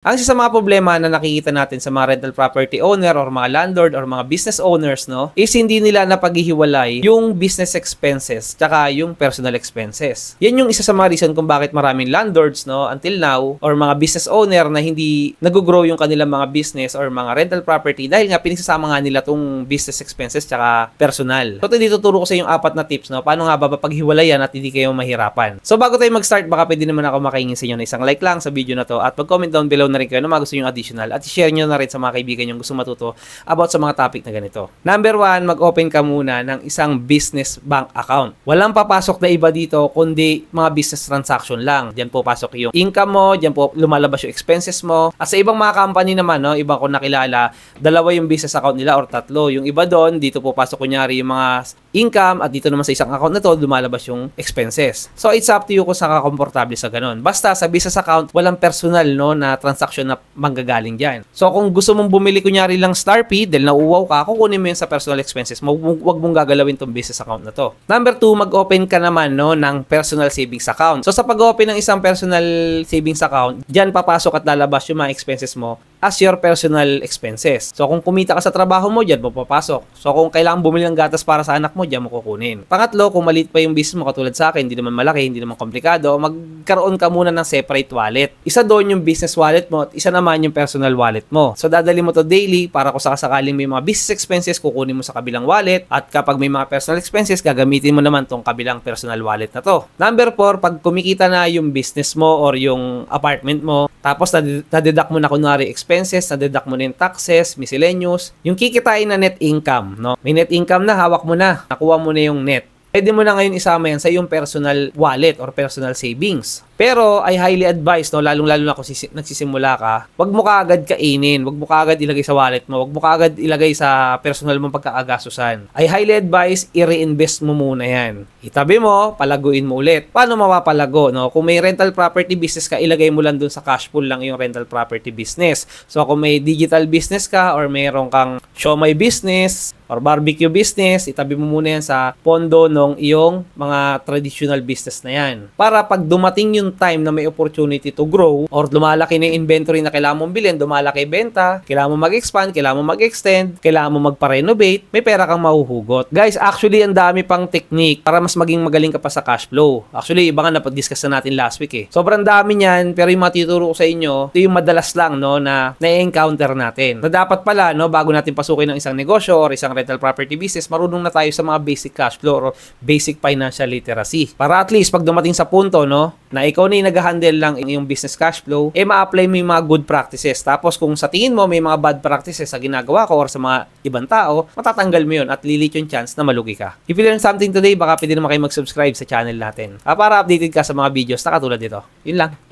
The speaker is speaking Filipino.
Ang isa sa mga problema na nakikita natin sa mga rental property owner or mga landlord or mga business owners, no, is hindi nila napaghihiwalay yung business expenses tsaka yung personal expenses. Yan yung isa sa mga reason kung bakit maraming landlords, no, until now, or mga business owner na hindi nag-grow yung kanilang mga business or mga rental property dahil nga pinagsasama nga nila tong business expenses tsaka personal. So, dito tuturo ko sa yung 4 na tips, no, paano nga ba paghiwalayan at hindi kayo mahirapan. So, bago tayo mag-start, baka pwede naman ako makaingin sa inyo na isang like lang sa video na to at mag-comment down below na rin kayo na mga gusto nyo additional at i-share nyo na rin sa mga kaibigan nyo gusto matuto about sa mga topic na ganito. Number 1, mag-open ka muna ng isang business bank account. Walang papasok na iba dito kundi mga business transaction lang. Diyan po pasok yung income mo, diyan po lumalabas yung expenses mo. At sa ibang mga company naman, no, ibang ko nakilala, 2 yung business account nila or 3. Yung iba doon, dito po pasok kunyari yung mga income at dito naman sa isang account na to, lumalabas yung expenses. So, it's up to you kung saan ka komportable sa ganun. Basta sa business account, walang personal, no, na transaction na manggagaling dyan. So, kung gusto mong bumili kunyari lang Starpy, dahil nauuwaw ka, kukunin mo yun sa personal expenses. Huwag mong gagalawin tong business account na to. Number 2, mag-open ka naman, no, ng personal savings account. So, sa pag-open ng isang personal savings account, dyan papasok at lalabas yung mga expenses mo as your personal expenses. So, kung kumita ka sa trabaho mo, dyan mo papasok. So, kung kailangan bumili ng gatas para sa anak mo, dyan mo kukunin. Pangatlo, kung maliit pa yung business mo, katulad sa akin, hindi naman malaki, hindi naman komplikado, magkaroon ka muna ng separate wallet. Isa doon yung business wallet mo at isa naman yung personal wallet mo. So, dadali mo to daily para kung sakasakaling may mga business expenses, kukunin mo sa kabilang wallet at kapag may mga personal expenses, gagamitin mo naman tong kabilang personal wallet na to. Number 4, pag kumikita na yung business mo or yung apartment mo, tapos na-deduct mo na kunwari expenses, na-deduct mo na yung taxes, miscellaneous, yung kikitain na net income, no? May net income na, hawak mo na, nakuha mo na yung net. Pwede mo na ngayon isama yan sa iyong personal wallet or personal savings. Pero I highly advise, no, lalong-lalo na kung nagsisimula ka, wag mo kaagad kainin, wag mo kaagad ilagay sa wallet mo, wag mo kaagad ilagay sa personal mong pagkaagastusan. I highly advise i-reinvest mo muna yan. Itabi mo, palaguin mo ulit. Paano mapapalago, no? Kung may rental property business ka, ilagay mo lang dun sa cash pool lang yung rental property business. So kung may digital business ka or mayroon kang siomai business or barbecue business, itabi mo muna yan sa pondo ng iyong mga traditional business na yan. Para pag dumating yung time na may opportunity to grow or lumalaki na yung inventory na kailangan mong bilhin, lumalaki benta, kailangan mo mag-expand, kailangan mo mag-extend, kailangan mo magpa-renovate, may pera kang mahuhugot. Guys, actually, ang dami pang technique para mas maging magaling ka pa sa cash flow. Actually, iba nga napag-discuss na natin last week eh. Sobrang dami niyan, pero yung matuturo ko sa inyo, ito yung madalas lang, no, na na-encounter natin. Na dapat pala, no, bago natin pasukin ng isang negosyo or isang rental property business, marunong na tayo sa mga basic cash flow or basic financial literacy. Para at least, pag dumating sa punto, no, na ikaw na yung nag-handle lang yung business cash flow, ma-apply mo yung mga good practices. Tapos kung sa tingin mo may mga bad practices sa ginagawa ko or sa mga ibang tao, matatanggal mo yun at lilit yung chance na malugi ka. If you learned something today, baka pwede naman kayo mag-subscribe sa channel natin para updated ka sa mga videos na katulad dito. Yun lang.